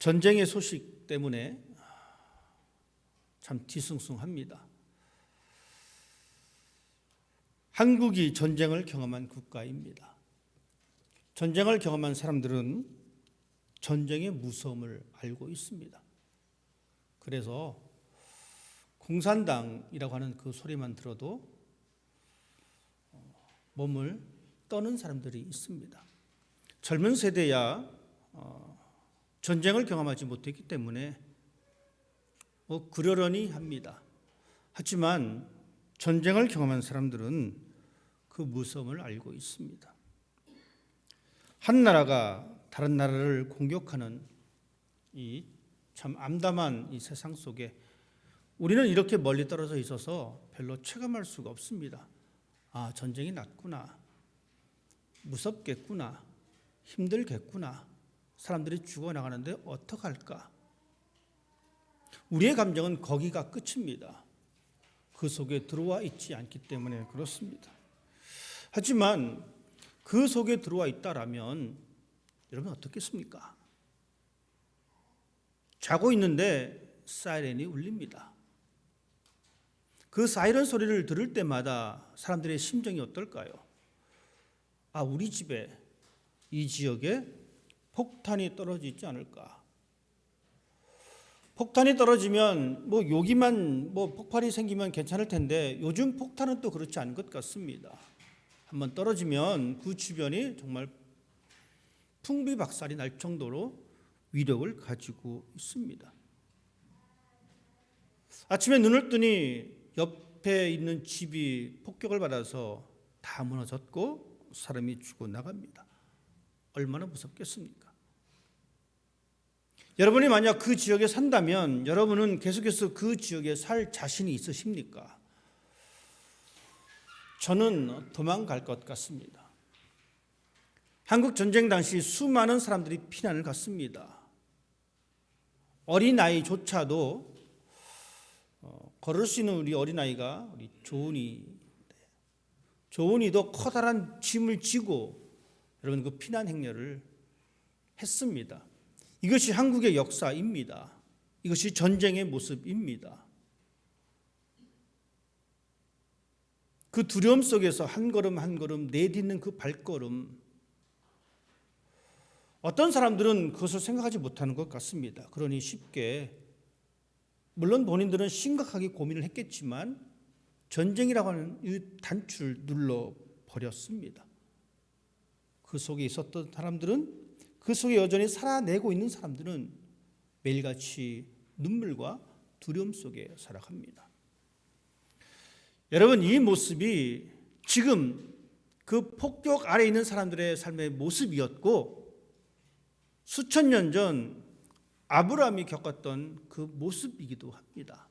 전쟁의 소식 때문에 참 뒤숭숭합니다. 한국이 전쟁을 경험한 국가입니다. 전쟁을 경험한 사람들은 전쟁의 무서움을 알고 있습니다. 그래서 공산당이라고 하는 그 소리만 들어도 몸을 떠는 사람들이 있습니다. 젊은 세대야 전쟁을 경험하지 못했기 때문에 그러려니 합니다. 하지만 전쟁을 경험한 사람들은 그 무서움을 알고 있습니다. 한 나라가 다른 나라를 공격하는 이 참 암담한 이 세상 속에 우리는 이렇게 멀리 떨어져 있어서 별로 체감할 수가 없습니다. 아, 전쟁이 났구나. 무섭겠구나. 힘들겠구나. 사람들이 죽어나가는데 어떡할까? 우리의 감정은 거기가 끝입니다. 그 속에 들어와 있지 않기 때문에 그렇습니다. 하지만 그 속에 들어와 있다라면 여러분 어떻겠습니까? 자고 있는데 사이렌이 울립니다. 그 사이렌 소리를 들을 때마다 사람들의 심정이 어떨까요? 아, 우리 집에 이 지역에 폭탄이 떨어지지 않을까? 폭탄이 떨어지면 여기만 폭발이 생기면 괜찮을 텐데 요즘 폭탄은 또 그렇지 않은 것 같습니다. 한번 떨어지면 그 주변이 정말 풍비박살이 날 정도로 위력을 가지고 있습니다. 아침에 눈을 뜨니 옆에 있는 집이 폭격을 받아서 다 무너졌고 사람이 죽어나갑니다. 얼마나 무섭겠습니까? 여러분이 만약 그 지역에 산다면 여러분은 계속해서 그 지역에 살 자신이 있으십니까? 저는 도망갈 것 같습니다. 한국 전쟁 당시 수많은 사람들이 피난을 갔습니다. 어린아이조차도 걸을 수 있는 우리 어린아이가 우리 조은이도 커다란 짐을 지고 여러분 그 피난 행렬을 했습니다. 이것이 한국의 역사입니다. 이것이 전쟁의 모습입니다. 그 두려움 속에서 한 걸음 한 걸음 내딛는 그 발걸음, 어떤 사람들은 그것을 생각하지 못하는 것 같습니다. 그러니 쉽게, 물론 본인들은 심각하게 고민을 했겠지만 전쟁이라고 하는 이 단추를 눌러버렸습니다. 그 속에 있었던 사람들은, 그 속에 여전히 살아내고 있는 사람들은 매일같이 눈물과 두려움 속에 살아갑니다. 여러분, 이 모습이 지금 그 폭격 아래에 있는 사람들의 삶의 모습이었고 수천 년 전 아브라함이 겪었던 그 모습이기도 합니다.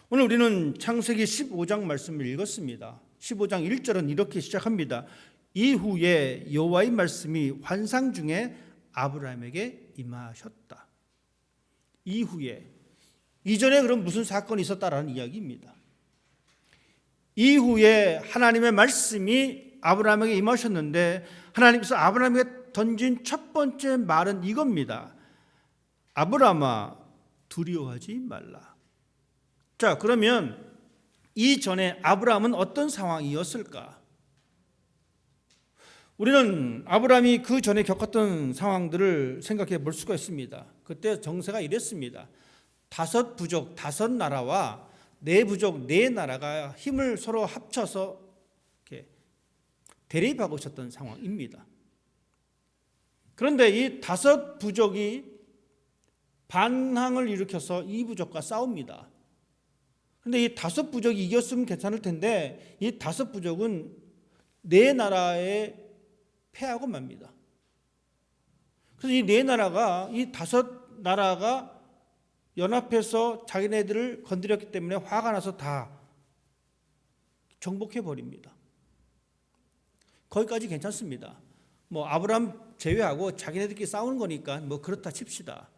오늘 우리는 창세기 15장 말씀을 읽었습니다. 15장 1절은 이렇게 시작합니다. 이후에 여호와의 말씀이 환상 중에 아브라함에게 임하셨다. 이후에, 이전에 그럼 무슨 사건이 있었다라는 이야기입니다. 이후에 하나님의 말씀이 아브라함에게 임하셨는데 하나님께서 아브라함에게 던진 첫 번째 말은 이겁니다. 아브라함아, 두려워하지 말라. 자, 그러면 이전에 아브라함은 어떤 상황이었을까? 우리는 아브라함이 그 전에 겪었던 상황들을 생각해 볼 수가 있습니다. 그때 정세가 이랬습니다. 5 부족 5 나라와 4 부족 4 나라가 힘을 서로 합쳐서 이렇게 대립하고 있었던 상황입니다. 그런데 이 5 부족이 반항을 일으켜서 2 부족과 싸웁니다. 그런데 이 5 부족이 이겼으면 괜찮을 텐데 이 5 부족은 4 나라에 패하고 맙니다. 그래서 이 4 나라가, 이 5 나라가 연합해서 자기네들을 건드렸기 때문에 화가 나서 다 정복해 버립니다. 거기까지 괜찮습니다. 아브라함 제외하고 자기네들끼리 싸우는 거니까 그렇다 칩시다.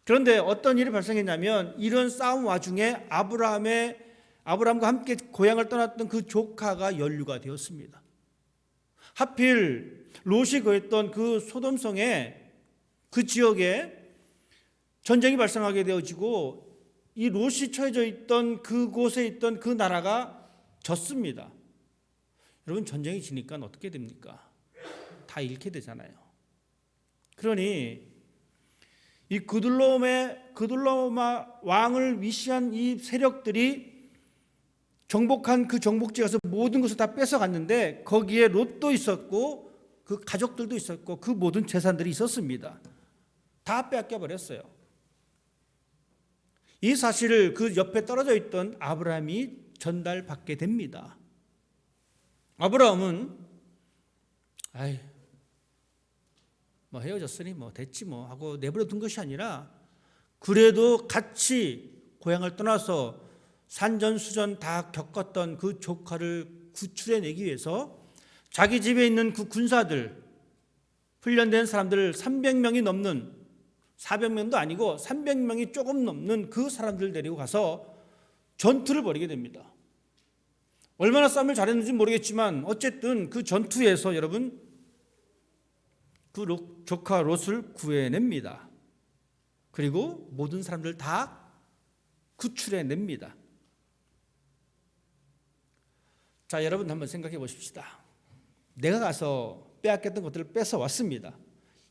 그런데 어떤 일이 발생했냐면 이런 싸움 와중에 아브라함과 함께 고향을 떠났던 그 조카가 연루가 되었습니다. 하필 롯이 거했던 그 소돔성에, 그 지역에 전쟁이 발생하게 되어지고 이 롯이 처해져 있던 그곳에 있던 그 나라가 졌습니다. 여러분, 전쟁이 지니까 어떻게 됩니까? 다 잃게 되잖아요. 그러니 이 그둘라오마 왕을 위시한 이 세력들이 정복한 그 정복지에 가서 모든 것을 다 뺏어갔는데 거기에 롯도 있었고 그 가족들도 있었고 그 모든 재산들이 있었습니다. 다 빼앗겨 버렸어요. 이 사실을 그 옆에 떨어져 있던 아브라함이 전달받게 됩니다. 아브라함은 뭐 헤어졌으니 뭐 됐지 뭐 하고 내버려 둔 것이 아니라 그래도 같이 고향을 떠나서 산전수전 다 겪었던 그 조카를 구출해내기 위해서 자기 집에 있는 그 군사들, 훈련된 사람들 300명이 넘는, 400명도 아니고 300명이 조금 넘는 그 사람들 데리고 가서 전투를 벌이게 됩니다. 얼마나 싸움을 잘했는지 모르겠지만 어쨌든 그 전투에서 여러분 그 조카 롯을 구해냅니다. 그리고 모든 사람들 다 구출해냅니다. 자, 여러분 한번 생각해 보십시다. 내가 가서 빼앗겼던 것들을 뺏어왔습니다.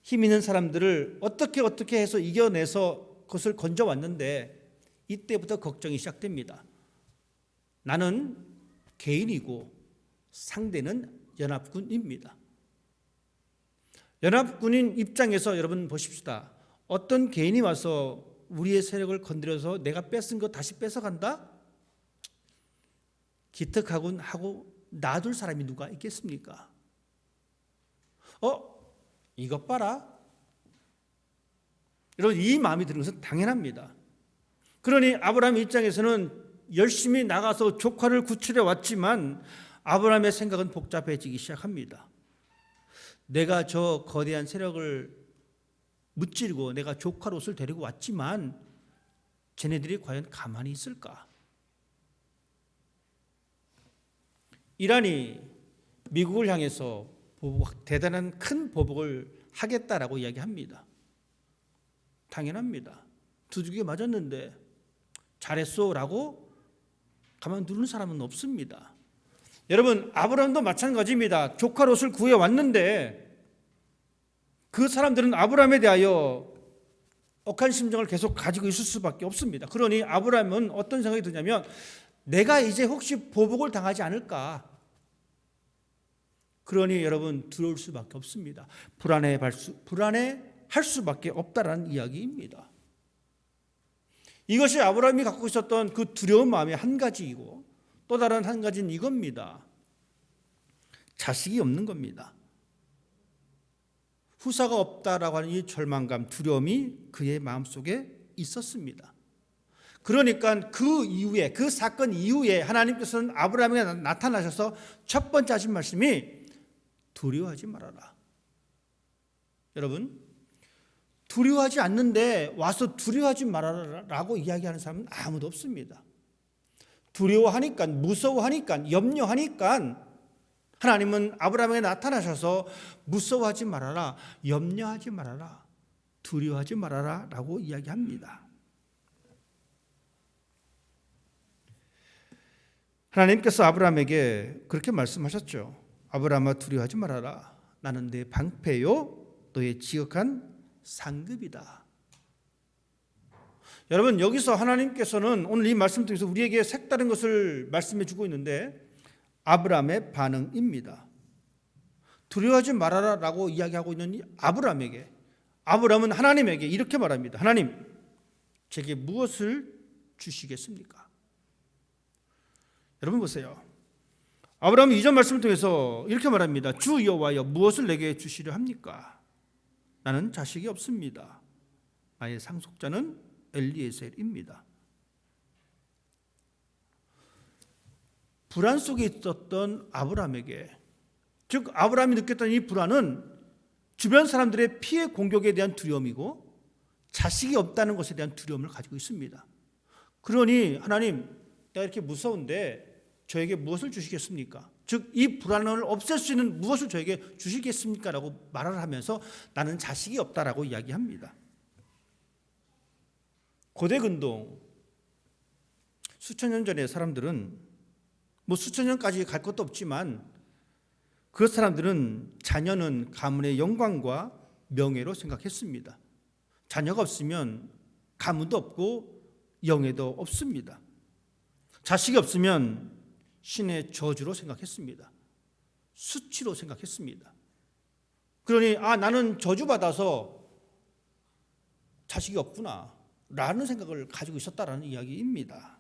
힘 있는 사람들을 어떻게 해서 이겨내서 그것을 건져왔는데 이때부터 걱정이 시작됩니다. 나는 개인이고 상대는 연합군입니다. 연합군인 입장에서 여러분 보십시다. 어떤 개인이 와서 우리의 세력을 건드려서 내가 뺏은 거 다시 뺏어간다? 기특하군 하고 놔둘 사람이 누가 있겠습니까? 이것 봐라. 여러분, 이 마음이 드는 것은 당연합니다. 그러니 아브라함 입장에서는 열심히 나가서 조카를 구출해 왔지만 아브라함의 생각은 복잡해지기 시작합니다. 내가 저 거대한 세력을 무찌르고 내가 조카 롯을 데리고 왔지만 쟤네들이 과연 가만히 있을까? 이란이 미국을 향해서 대단한 큰 보복을 하겠다라고 이야기합니다. 당연합니다. 두들겨 맞았는데 잘했소라고 가만두는 사람은 없습니다. 여러분, 아브라함도 마찬가지입니다. 조카 롯을 구해왔는데 그 사람들은 아브라함에 대하여 억한 심정을 계속 가지고 있을 수밖에 없습니다. 그러니 아브라함은 어떤 생각이 드냐면 내가 이제 혹시 보복을 당하지 않을까? 그러니 여러분 두려울 수밖에 없습니다. 불안해할 수밖에 없다라는 이야기입니다. 이것이 아브라함이 갖고 있었던 그 두려운 마음의 한 가지이고 또 다른 한 가지는 이겁니다. 자식이 없는 겁니다. 후사가 없다라고 하는 이 절망감, 두려움이 그의 마음속에 있었습니다. 그러니까 그 이후에, 그 사건 이후에 하나님께서는 아브라함에게 나타나셔서 첫 번째 하신 말씀이 두려워하지 말아라. 여러분, 두려워하지 않는데 와서 두려워하지 말아라라고 이야기하는 사람은 아무도 없습니다. 두려워하니까, 무서워하니까, 염려하니까 하나님은 아브라함에게 나타나셔서 무서워하지 말아라, 염려하지 말아라, 두려워하지 말아라 라고 이야기합니다. 하나님께서 아브라함에게 그렇게 말씀하셨죠. 아브라함아, 두려워하지 말아라. 나는 네 방패요 너의 지극한 상급이다. 여러분, 여기서 하나님께서는 오늘 이 말씀 통해서 우리에게 색다른 것을 말씀해 주고 있는데 아브라함의 반응입니다. 두려워하지 말아라 라고 이야기하고 있는 이 아브라함에게, 아브라함은 하나님에게 이렇게 말합니다. 하나님, 제게 무엇을 주시겠습니까? 여러분 보세요. 아브라함이 이전 말씀을 통해서 이렇게 말합니다. 주 여호와여, 무엇을 내게 주시려 합니까? 나는 자식이 없습니다. 나의 상속자는 엘리에셀입니다. 불안 속에 있었던 아브라함에게, 즉 아브라함이 느꼈던 이 불안은 주변 사람들의 피해 공격에 대한 두려움이고 자식이 없다는 것에 대한 두려움을 가지고 있습니다. 그러니 하나님, 내가 이렇게 무서운데 저에게 무엇을 주시겠습니까? 즉 이 불안을 없앨 수 있는 무엇을 저에게 주시겠습니까? 라고 말을 하면서 나는 자식이 없다라고 이야기합니다. 고대 근동 수천 년 전에 사람들은 뭐 수천 년까지 갈 것도 없지만 그 사람들은 자녀는 가문의 영광과 명예로 생각했습니다. 자녀가 없으면 가문도 없고 영예도 없습니다. 자식이 없으면 신의 저주로 생각했습니다. 수치로 생각했습니다. 그러니 나는 저주받아서 자식이 없구나 라는 생각을 가지고 있었다라는 이야기입니다.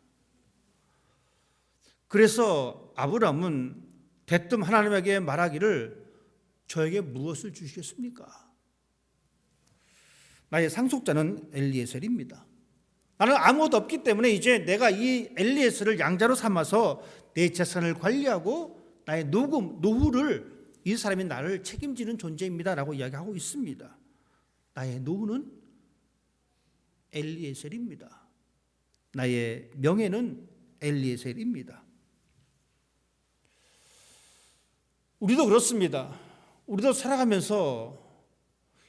그래서 아브라함은 대뜸 하나님에게 말하기를 저에게 무엇을 주시겠습니까? 나의 상속자는 엘리에셀입니다. 나는 아무것도 없기 때문에 이제 내가 이 엘리에셀을 양자로 삼아서 내 재산을 관리하고 나의 노후를 이 사람이 나를 책임지는 존재입니다 라고 이야기하고 있습니다. 나의 노후는 엘리에셀입니다. 나의 명예는 엘리에셀입니다. 우리도 그렇습니다. 우리도 살아가면서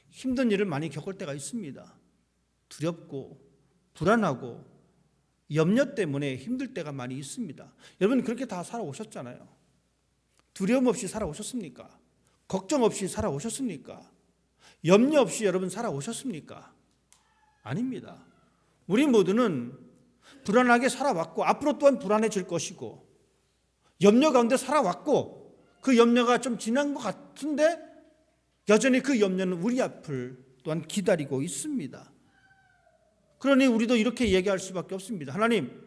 힘든 일을 많이 겪을 때가 있습니다. 두렵고 불안하고 염려 때문에 힘들 때가 많이 있습니다. 여러분 그렇게 다 살아오셨잖아요. 두려움 없이 살아오셨습니까? 걱정 없이 살아오셨습니까? 염려 없이 여러분 살아오셨습니까? 아닙니다. 우리 모두는 불안하게 살아왔고 앞으로 또한 불안해질 것이고 염려 가운데 살아왔고 그 염려가 좀 지난 것 같은데 여전히 그 염려는 우리 앞을 또한 기다리고 있습니다. 그러니 우리도 이렇게 얘기할 수밖에 없습니다. 하나님,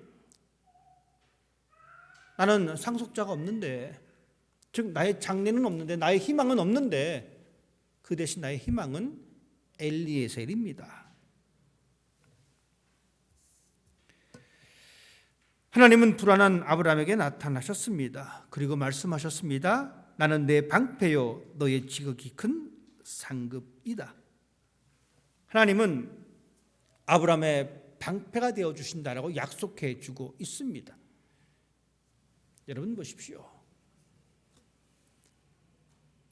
나는 상속자가 없는데, 즉 나의 장래는 없는데, 나의 희망은 없는데 그 대신 나의 희망은 엘리에셀입니다. 하나님은 불안한 아브라함에게 나타나셨습니다. 그리고 말씀하셨습니다. 나는 내 방패요 너의 지극히 큰 상급이다. 하나님은 아브라함의 방패가 되어 주신다라고 약속해 주고 있습니다. 여러분 보십시오.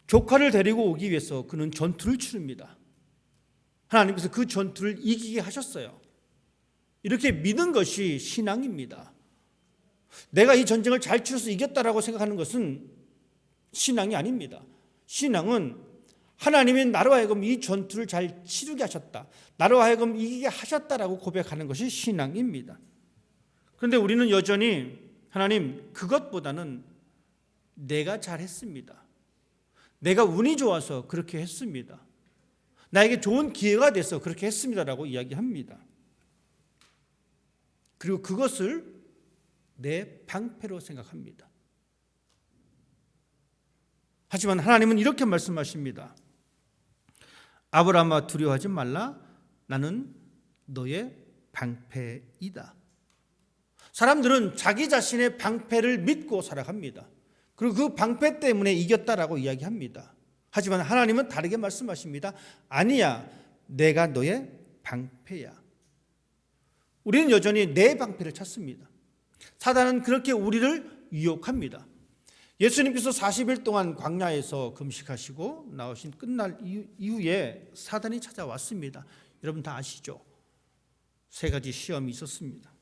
조카를 데리고 오기 위해서 그는 전투를 치릅니다. 하나님께서 그 전투를 이기게 하셨어요. 이렇게 믿은 것이 신앙입니다. 내가 이 전쟁을 잘 치러서 이겼다라고 생각하는 것은 신앙이 아닙니다. 신앙은 하나님이 나로 하여금 이 전투를 잘 치르게 하셨다, 나로 하여금 이기게 하셨다라고 고백하는 것이 신앙입니다. 그런데 우리는 여전히 하나님 그것보다는 내가 잘했습니다, 내가 운이 좋아서 그렇게 했습니다, 나에게 좋은 기회가 돼서 그렇게 했습니다라고 이야기합니다. 그리고 그것을 내 방패로 생각합니다. 하지만 하나님은 이렇게 말씀하십니다. 아브라함아 두려워하지 말라. 나는 너의 방패이다. 사람들은 자기 자신의 방패를 믿고 살아갑니다. 그리고 그 방패 때문에 이겼다라고 이야기합니다. 하지만 하나님은 다르게 말씀하십니다. 아니야, 내가 너의 방패야. 우리는 여전히 내 방패를 찾습니다. 사단은 그렇게 우리를 유혹합니다. 예수님께서 40일 동안 광야에서 금식하시고 나오신 끝날 이후에 사단이 찾아왔습니다. 여러분 다 아시죠? 3가지 시험이 있었습니다.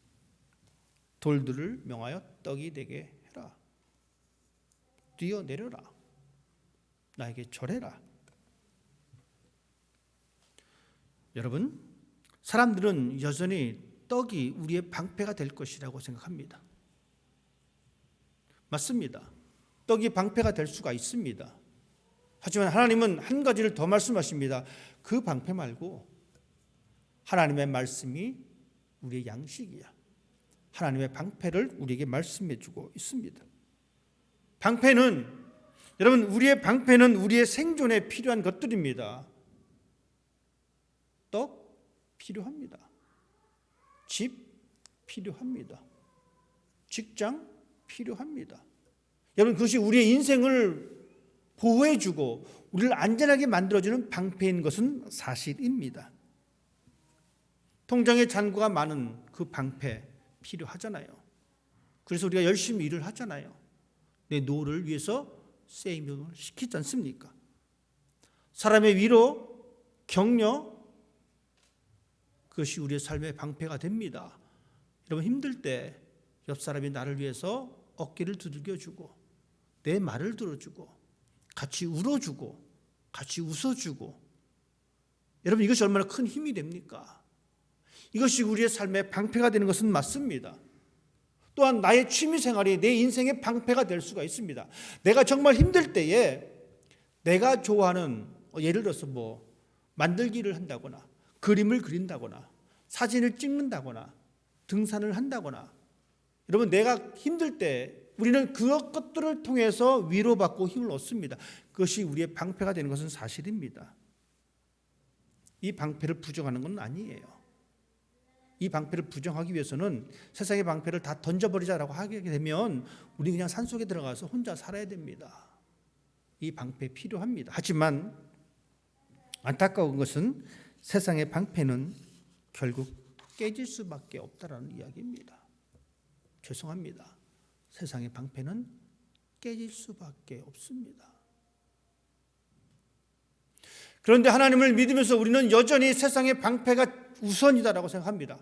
돌들을 명하여 떡이 되게 해라. 뛰어내려라. 나에게 절해라. 여러분, 사람들은 여전히 떡이 우리의 방패가 될 것이라고 생각합니다. 맞습니다. 떡이 방패가 될 수가 있습니다. 하지만 하나님은 한 가지를 더 말씀하십니다. 그 방패 말고 하나님의 말씀이 우리의 양식이야. 하나님의 방패를 우리에게 말씀해 주고 있습니다. 방패는, 여러분, 우리의 방패는 우리의 생존에 필요한 것들입니다. 떡 필요합니다. 집 필요합니다. 직장 필요합니다. 여러분, 그것이 우리의 인생을 보호해주고 우리를 안전하게 만들어주는 방패인 것은 사실입니다. 통장에 잔고가 많은 그 방패 필요하잖아요. 그래서 우리가 열심히 일을 하잖아요. 내 노후를 위해서 세이빙을 시키지 않습니까? 사람의 위로, 격려, 그것이 우리의 삶의 방패가 됩니다. 여러분 힘들 때 옆 사람이 나를 위해서 어깨를 두들겨주고 내 말을 들어주고 같이 울어주고 같이 웃어주고, 여러분 이것이 얼마나 큰 힘이 됩니까? 이것이 우리의 삶의 방패가 되는 것은 맞습니다. 또한 나의 취미생활이 내 인생의 방패가 될 수가 있습니다. 내가 정말 힘들 때에 내가 좋아하는, 예를 들어서 만들기를 한다거나 그림을 그린다거나 사진을 찍는다거나 등산을 한다거나, 여러분 내가 힘들 때 우리는 그것들을 통해서 위로받고 힘을 얻습니다. 그것이 우리의 방패가 되는 것은 사실입니다. 이 방패를 부정하는 건 아니에요. 이 방패를 부정하기 위해서는 세상의 방패를 다 던져버리자라고 하게 되면 우리 그냥 산속에 들어가서 혼자 살아야 됩니다. 이 방패 필요합니다. 하지만 안타까운 것은 세상의 방패는 결국 깨질 수밖에 없다라는 이야기입니다. 죄송합니다. 세상의 방패는 깨질 수밖에 없습니다. 그런데 하나님을 믿으면서 우리는 여전히 세상의 방패가 우선이다라고 생각합니다.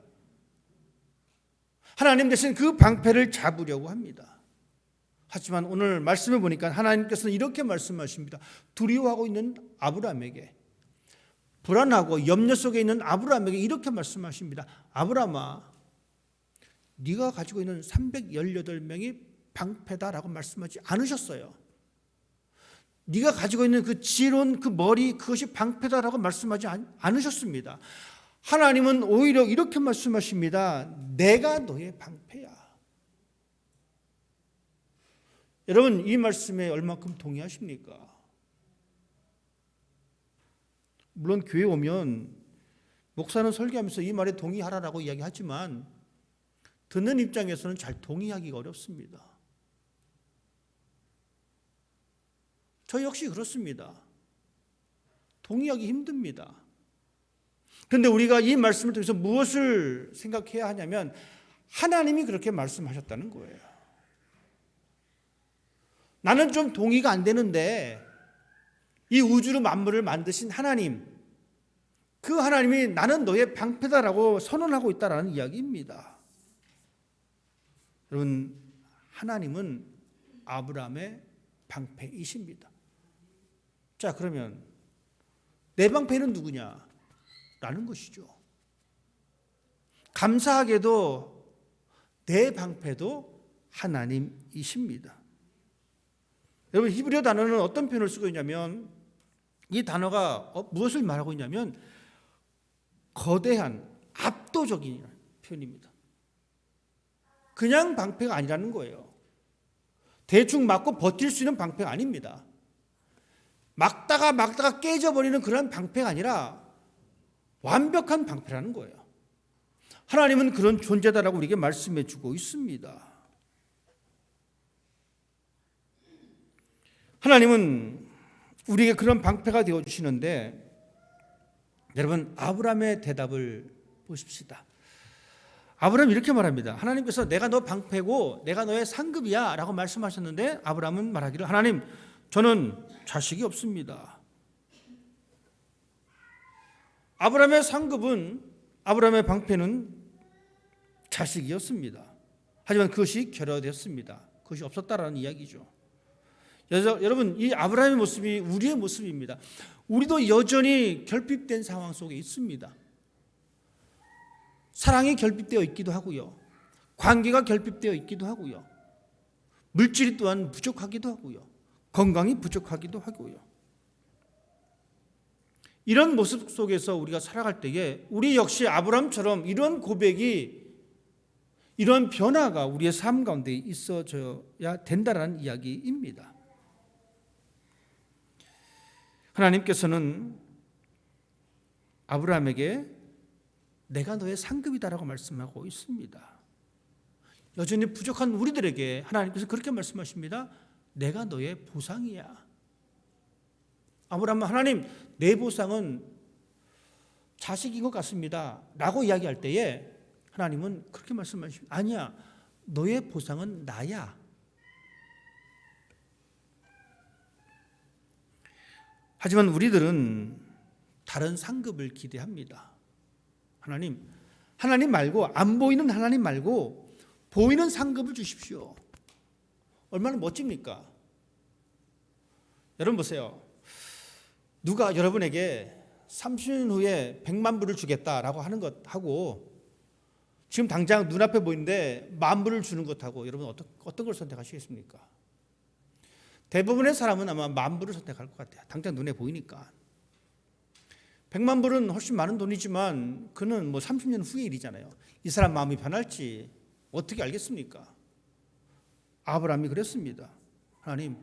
하나님 대신 그 방패를 잡으려고 합니다. 하지만 오늘 말씀을 보니까 하나님께서는 이렇게 말씀하십니다. 두려워하고 있는 아브라함에게, 불안하고 염려 속에 있는 아브라함에게 이렇게 말씀하십니다. 아브라함아, 네가 가지고 있는 318명이 방패다라고 말씀하지 않으셨어요. 네가 가지고 있는 그 지혜로운 그 머리, 그것이 방패다라고 말씀하지 않으셨습니다. 하나님은 오히려 이렇게 말씀하십니다. 내가 너의 방패야. 여러분 이 말씀에 얼마큼 동의하십니까? 물론 교회 오면 목사는 설교하면서 이 말에 동의하라라고 이야기하지만 듣는 입장에서는 잘 동의하기가 어렵습니다. 저 역시 그렇습니다. 동의하기 힘듭니다. 그런데 우리가 이 말씀을 통해서 무엇을 생각해야 하냐면 하나님이 그렇게 말씀하셨다는 거예요. 나는 좀 동의가 안 되는데 이 우주를 만물을 만드신 하나님, 그 하나님이 나는 너의 방패다라고 선언하고 있다라는 이야기입니다. 여러분 하나님은 아브라함의 방패이십니다. 자, 그러면 내 방패는 누구냐? 라는 것이죠. 감사하게도 내 방패도 하나님이십니다. 여러분 히브리어 단어는 어떤 표현을 쓰고 있냐면 이 단어가 무엇을 말하고 있냐면 거대한 압도적인 표현입니다. 그냥 방패가 아니라는 거예요. 대충 맞고 버틸 수 있는 방패가 아닙니다. 막다가 깨져버리는 그런 방패가 아니라 완벽한 방패라는 거예요. 하나님은 그런 존재다라고 우리에게 말씀해 주고 있습니다. 하나님은 우리에게 그런 방패가 되어주시는데, 여러분 아브라함의 대답을 보십시다. 아브라함이 이렇게 말합니다. 하나님께서 내가 너 방패고 내가 너의 상급이야 라고 말씀하셨는데 아브라함은 말하기를, 하나님 저는 자식이 없습니다. 아브라함의 상급은, 아브라함의 방패는 자식이었습니다. 하지만 그것이 결여되었습니다. 그것이 없었다라는 이야기죠. 여러분 이 아브라함의 모습이 우리의 모습입니다. 우리도 여전히 결핍된 상황 속에 있습니다. 사랑이 결핍되어 있기도 하고요. 관계가 결핍되어 있기도 하고요. 물질이 또한 부족하기도 하고요. 건강이 부족하기도 하고요. 이런 모습 속에서 우리가 살아갈 때에 우리 역시 아브라함처럼 이런 고백이, 이런 변화가 우리의 삶 가운데 있어져야 된다는 이야기입니다. 하나님께서는 아브라함에게 내가 너의 상급이다라고 말씀하고 있습니다. 여전히 부족한 우리들에게 하나님께서 그렇게 말씀하십니다. 내가 너의 보상이야. 아브라함은 하나님 내 보상은 자식인 것 같습니다 라고 이야기할 때에 하나님은 그렇게 말씀하십니다. 아니야, 너의 보상은 나야. 하지만 우리들은 다른 상급을 기대합니다. 하나님 말고, 안 보이는 하나님 말고 보이는 상급을 주십시오. 얼마나 멋집니까? 여러분 보세요. 누가 여러분에게 30년 후에 100만 불을 주겠다라고 하는 것하고 지금 당장 눈앞에 보이는데 10,000불을 주는 것하고 여러분 어떤 걸 선택하시겠습니까? 대부분의 사람은 아마 10,000불을 선택할 것 같아요. 당장 눈에 보이니까. 100만 불은 훨씬 많은 돈이지만 그는 30년 후의 일이잖아요. 이 사람 마음이 변할지 어떻게 알겠습니까? 아브라함이 그랬습니다. 하나님,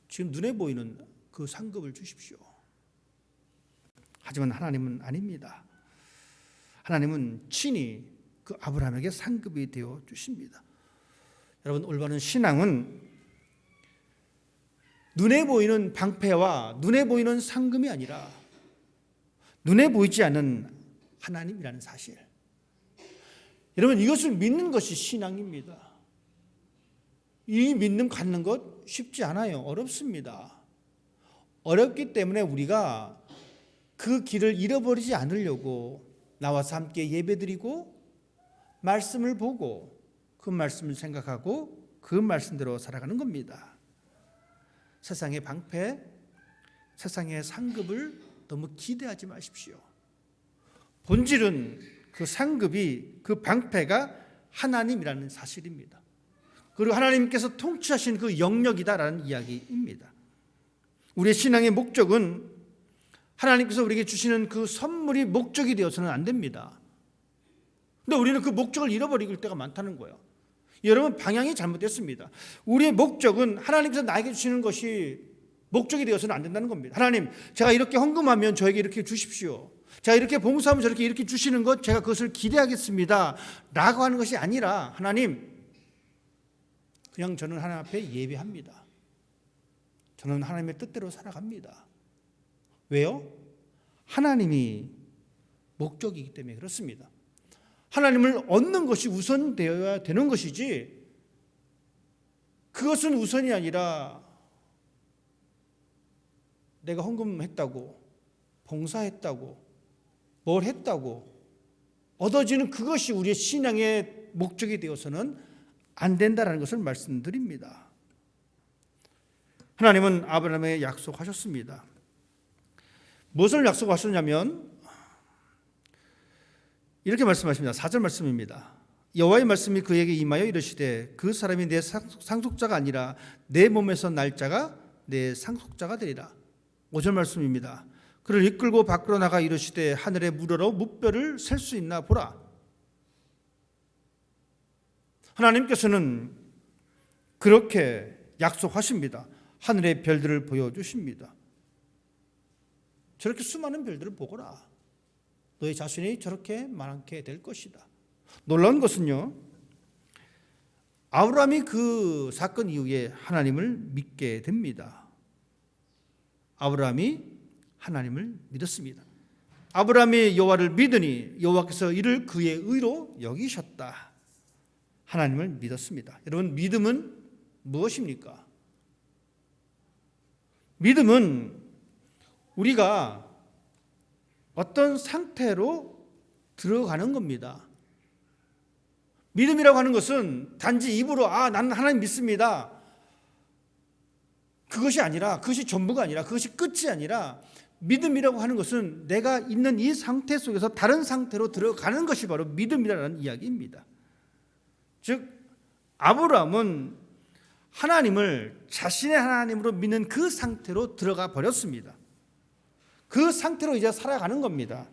지금 눈에 보이는 그 상급을 주십시오. 하지만 하나님은 아닙니다. 하나님은 친히 그 아브라함에게 상급이 되어 주십니다. 여러분, 올바른 신앙은 눈에 보이는 방패와 눈에 보이는 상금이 아니라 눈에 보이지 않는 하나님이라는 사실. 여러분, 이것을 믿는 것이 신앙입니다. 이 믿음 갖는 것 쉽지 않아요. 어렵습니다. 어렵기 때문에 우리가 그 길을 잃어버리지 않으려고 나와서 함께 예배드리고 말씀을 보고 그 말씀을 생각하고 그 말씀대로 살아가는 겁니다. 세상의 방패, 세상의 상급을 너무 기대하지 마십시오. 본질은 그 상급이, 그 방패가 하나님이라는 사실입니다. 그리고 하나님께서 통치하신 그 영역이다라는 이야기입니다. 우리의 신앙의 목적은 하나님께서 우리에게 주시는 그 선물이 목적이 되어서는 안 됩니다. 근데 우리는 그 목적을 잃어버릴 때가 많다는 거예요. 여러분, 방향이 잘못됐습니다. 우리의 목적은 하나님께서 나에게 주시는 것이 목적이 되어서는 안 된다는 겁니다. 하나님, 제가 이렇게 헌금하면 저에게 이렇게 주십시오. 제가 이렇게 봉사하면 저렇게 이렇게 주시는 것, 제가 그것을 기대하겠습니다 라고 하는 것이 아니라, 하나님, 그냥 저는 하나님 앞에 예배합니다. 저는 하나님의 뜻대로 살아갑니다. 왜요? 하나님이 목적이기 때문에 그렇습니다. 하나님을 얻는 것이 우선되어야 되는 것이지, 그것은 우선이 아니라 내가 헌금했다고, 봉사했다고, 뭘 했다고 얻어지는 그것이 우리의 신앙의 목적이 되어서는 안 된다는 것을 말씀드립니다. 하나님은 아브라함에게 약속하셨습니다. 무엇을 약속하셨냐면 이렇게 말씀하십니다. 4절 말씀입니다. 여호와의 말씀이 그에게 임하여 이르시되 그 사람이 내 상속자가 아니라 내 몸에서 날 자가 내 상속자가 되리라. 5절 말씀입니다. 그를 이끌고 밖으로 나가 이르시되 하늘의 무더러 무뼈를 셀 수 있나 보라. 하나님께서는 그렇게 약속하십니다. 하늘의 별들을 보여주십니다. 저렇게 수많은 별들을 보거라. 너희 자신이 저렇게 많게 될 것이다. 놀라운 것은요, 아브라함이 그 사건 이후에 하나님을 믿게 됩니다. 아브라함이 하나님을 믿었습니다. 아브라함이 여호와를 믿으니 여호와께서 이를 그의 의로 여기셨다. 하나님을 믿었습니다. 여러분, 믿음은 무엇입니까? 믿음은 우리가 어떤 상태로 들어가는 겁니다. 믿음이라고 하는 것은 단지 입으로 나는 하나님 믿습니다, 그것이 아니라, 그것이 전부가 아니라, 그것이 끝이 아니라, 믿음이라고 하는 것은 내가 있는 이 상태 속에서 다른 상태로 들어가는 것이 바로 믿음이라는 이야기입니다. 즉, 아브라함은 하나님을 자신의 하나님으로 믿는 그 상태로 들어가 버렸습니다. 그 상태로 이제 살아가는 겁니다.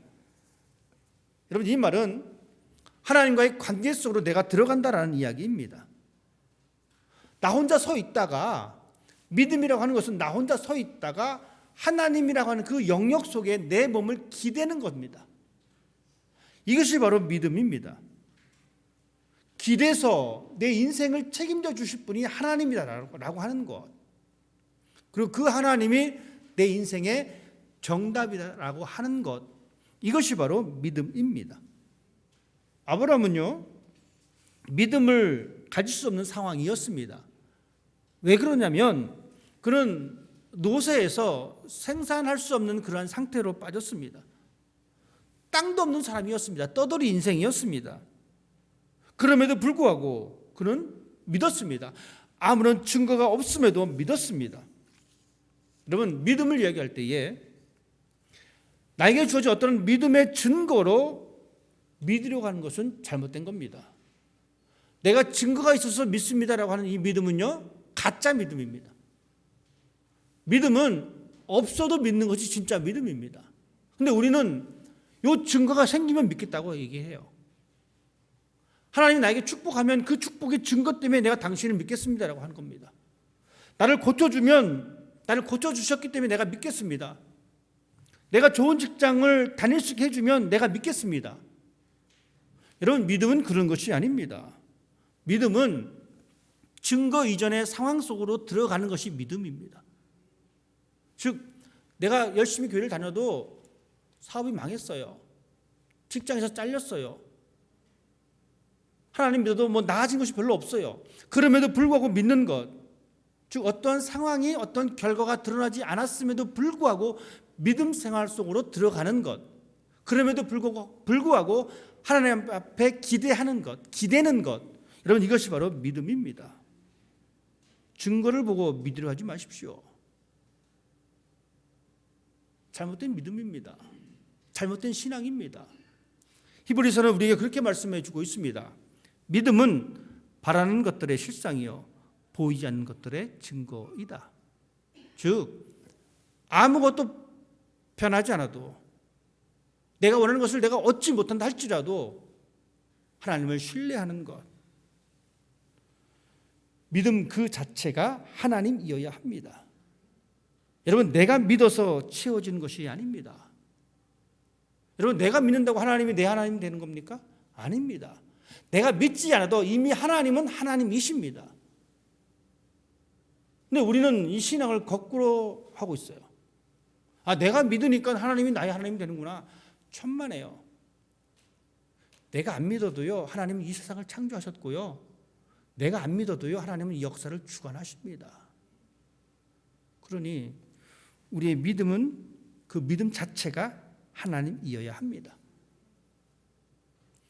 여러분, 이 말은 하나님과의 관계 속으로 내가 들어간다라는 이야기입니다. 나 혼자 서 있다가, 믿음이라고 하는 것은 나 혼자 서 있다가 하나님이라고 하는 그 영역 속에 내 몸을 기대는 겁니다. 이것이 바로 믿음입니다. 기대서 내 인생을 책임져 주실 분이 하나님이다라고 하는 것, 그리고 그 하나님이 내 인생의 정답이다라고 하는 것, 이것이 바로 믿음입니다. 아브라함은요, 믿음을 가질 수 없는 상황이었습니다. 왜 그러냐면 그는 노새에서 생산할 수 없는 그러한 상태로 빠졌습니다. 땅도 없는 사람이었습니다. 떠돌이 인생이었습니다. 그럼에도 불구하고 그는 믿었습니다. 아무런 증거가 없음에도 믿었습니다. 여러분, 믿음을 이야기할 때에 나에게 주어진 어떤 믿음의 증거로 믿으려고 하는 것은 잘못된 겁니다. 내가 증거가 있어서 믿습니다라고 하는 이 믿음은요, 가짜 믿음입니다. 믿음은 없어도 믿는 것이 진짜 믿음입니다. 근데 우리는 이 증거가 생기면 믿겠다고 얘기해요. 하나님이 나에게 축복하면 그 축복의 증거 때문에 내가 당신을 믿겠습니다라고 하는 겁니다. 나를 고쳐주셨기 때문에 내가 믿겠습니다. 내가 좋은 직장을 다닐 수 있게 해주면 내가 믿겠습니다. 여러분, 믿음은 그런 것이 아닙니다. 믿음은 증거 이전의 상황 속으로 들어가는 것이 믿음입니다. 즉, 내가 열심히 교회를 다녀도 사업이 망했어요. 직장에서 잘렸어요. 하나님 믿어도 나아진 것이 별로 없어요. 그럼에도 불구하고 믿는 것, 즉 어떤 상황이 어떤 결과가 드러나지 않았음에도 불구하고 믿음 생활 속으로 들어가는 것, 그럼에도 불구하고 하나님 앞에 기대하는 것, 기대는 것, 여러분, 이것이 바로 믿음입니다. 증거를 보고 믿으려 하지 마십시오. 잘못된 믿음입니다. 잘못된 신앙입니다. 히브리서는 우리에게 그렇게 말씀해 주고 있습니다. 믿음은 바라는 것들의 실상이요 보이지 않는 것들의 증거이다. 즉 아무것도 변하지 않아도 내가 원하는 것을 내가 얻지 못한다 할지라도 하나님을 신뢰하는 것, 믿음 그 자체가 하나님이어야 합니다. 여러분, 내가 믿어서 채워지는 것이 아닙니다. 여러분, 내가 믿는다고 하나님이 내 하나님 되는 겁니까? 아닙니다. 내가 믿지 않아도 이미 하나님은 하나님이십니다. 근데 우리는 이 신앙을 거꾸로 하고 있어요. 내가 믿으니까 하나님이 나의 하나님이 되는구나. 천만에요. 내가 안 믿어도요, 하나님은 이 세상을 창조하셨고요, 내가 안 믿어도요, 하나님은 이 역사를 주관하십니다. 그러니 우리의 믿음은 그 믿음 자체가 하나님이어야 합니다.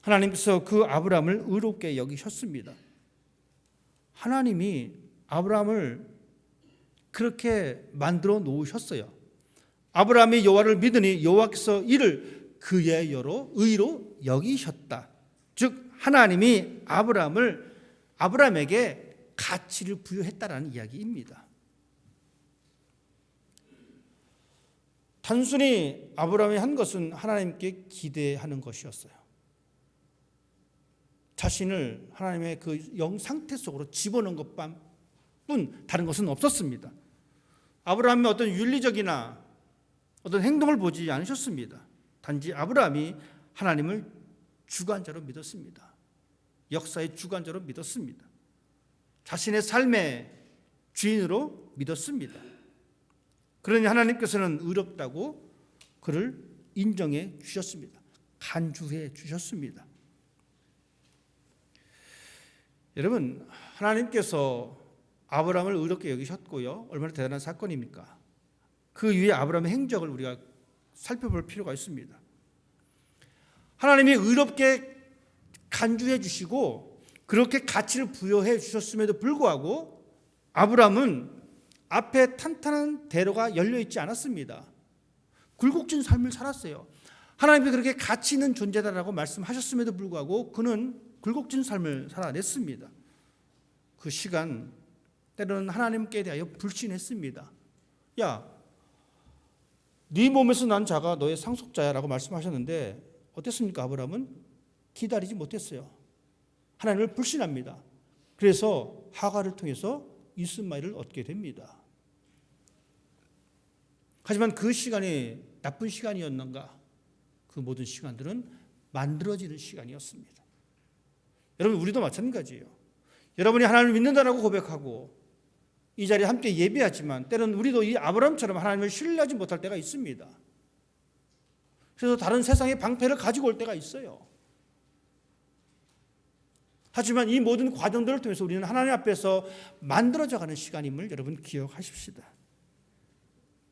하나님께서 그 아브라함을 의롭게 여기셨습니다. 하나님이 아브라함을 그렇게 만들어 놓으셨어요. 아브라함이 여호와를 믿으니 여호와께서 이를 그의 의로 여기셨다. 즉 하나님이 아브라함에게 가치를 부여했다라는 이야기입니다. 단순히 아브라함이 한 것은 하나님께 기대하는 것이었어요. 자신을 하나님의 그 영 상태 속으로 집어넣은 것뿐 다른 것은 없었습니다. 아브라함이 어떤 윤리적이나 어떤 행동을 보지 않으셨습니다. 단지 아브라함이 하나님을 주관자로 믿었습니다. 역사의 주관자로 믿었습니다. 자신의 삶의 주인으로 믿었습니다. 그러니 하나님께서는 의롭다고 그를 인정해 주셨습니다. 간주해 주셨습니다. 여러분, 하나님께서 아브라함을 의롭게 여기셨고요, 얼마나 대단한 사건입니까? 그 위에 아브라함의 행적을 우리가 살펴볼 필요가 있습니다. 하나님이 의롭게 간주해 주시고 그렇게 가치를 부여해 주셨음에도 불구하고 아브라함은 앞에 탄탄한 대로가 열려있지 않았습니다. 굴곡진 삶을 살았어요. 하나님이 그렇게 가치 있는 존재다라고 말씀하셨음에도 불구하고 그는 굴곡진 삶을 살아냈습니다. 그 시간 때로는 하나님께 대하여 불신했습니다. 야, 네 몸에서 난 자가 너의 상속자야 라고 말씀하셨는데 어땠습니까? 아브라함은 기다리지 못했어요. 하나님을 불신합니다. 그래서 하갈을 통해서 이스마엘을 얻게 됩니다. 하지만 그 시간이 나쁜 시간이었는가? 그 모든 시간들은 만들어지는 시간이었습니다. 여러분, 우리도 마찬가지예요. 여러분이 하나님을 믿는다라고 고백하고 이 자리에 함께 예배하지만 때로는 우리도 이 아브라함처럼 하나님을 신뢰하지 못할 때가 있습니다. 그래서 다른 세상의 방패를 가지고 올 때가 있어요. 하지만 이 모든 과정들을 통해서 우리는 하나님 앞에서 만들어져가는 시간임을 여러분 기억하십시다.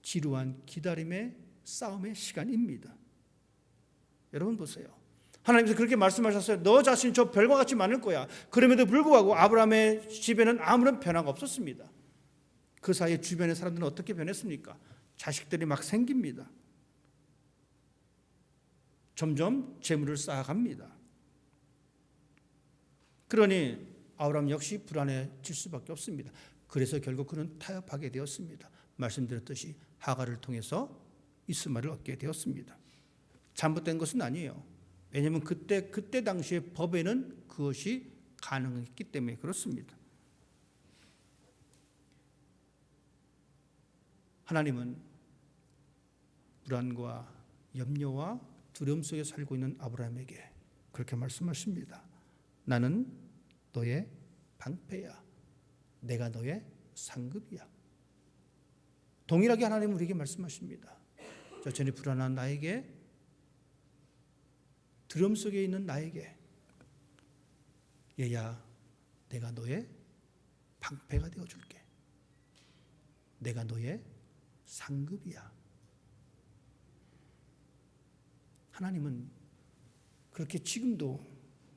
지루한 기다림의 싸움의 시간입니다. 여러분 보세요. 하나님께서 그렇게 말씀하셨어요. 너 자신 저 별과 같이 많을 거야. 그럼에도 불구하고 아브라함의 집에는 아무런 변화가 없었습니다. 그 사이에 주변의 사람들은 어떻게 변했습니까? 자식들이 막 생깁니다. 점점 재물을 쌓아갑니다. 그러니 아브라함 역시 불안해질 수밖에 없습니다. 그래서 결국 그는 타협하게 되었습니다. 말씀드렸듯이 하갈을 통해서 이스마엘을 얻게 되었습니다. 잘못된 것은 아니에요. 왜냐하면 그때 당시의 법에는 그것이 가능했기 때문에 그렇습니다. 하나님은 불안과 염려와 두려움 속에 살고 있는 아브라함에게 그렇게 말씀하십니다. 나는 너의 방패야. 내가 너의 상급이야. 동일하게 하나님은 우리에게 말씀하십니다. 여전히 불안한 나에게, 두려움 속에 있는 나에게, 얘야, 내가 너의 방패가 되어줄게. 내가 너의 상급이야. 하나님은 그렇게 지금도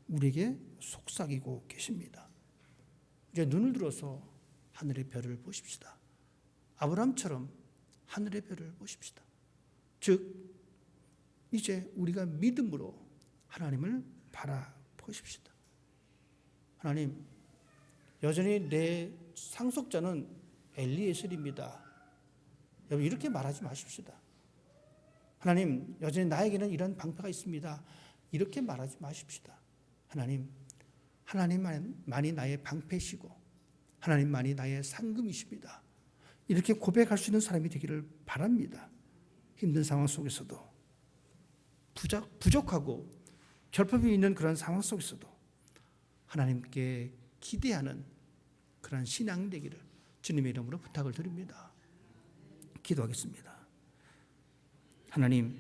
우리에게 속삭이고 계십니다. 이제 눈을 들어서 하늘의 별을 보십시다. 아브라함처럼 하늘의 별을 보십시다. 즉 이제 우리가 믿음으로 하나님을 바라보십시다. 하나님, 여전히 내 상속자는 엘리에셀입니다. 여러분 이렇게 말하지 마십시다. 하나님, 여전히 나에게는 이런 방패가 있습니다. 이렇게 말하지 마십시다. 하나님만이 나의 방패시고 하나님만이 나의 상급이십니다. 이렇게 고백할 수 있는 사람이 되기를 바랍니다. 힘든 상황 속에서도, 부족하고 결핍이 있는 그런 상황 속에서도 하나님께 기대하는 그런 신앙 되기를 주님의 이름으로 부탁을 드립니다. 기도하겠습니다. 하나님,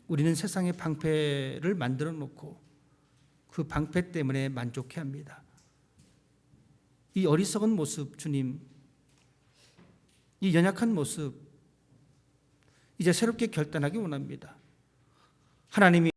우리는 세상의 방패를 만들어 놓고 그 방패 때문에 만족해합니다. 이 어리석은 모습, 주님, 이 연약한 모습 이제 새롭게 결단하기 원합니다. 하나님이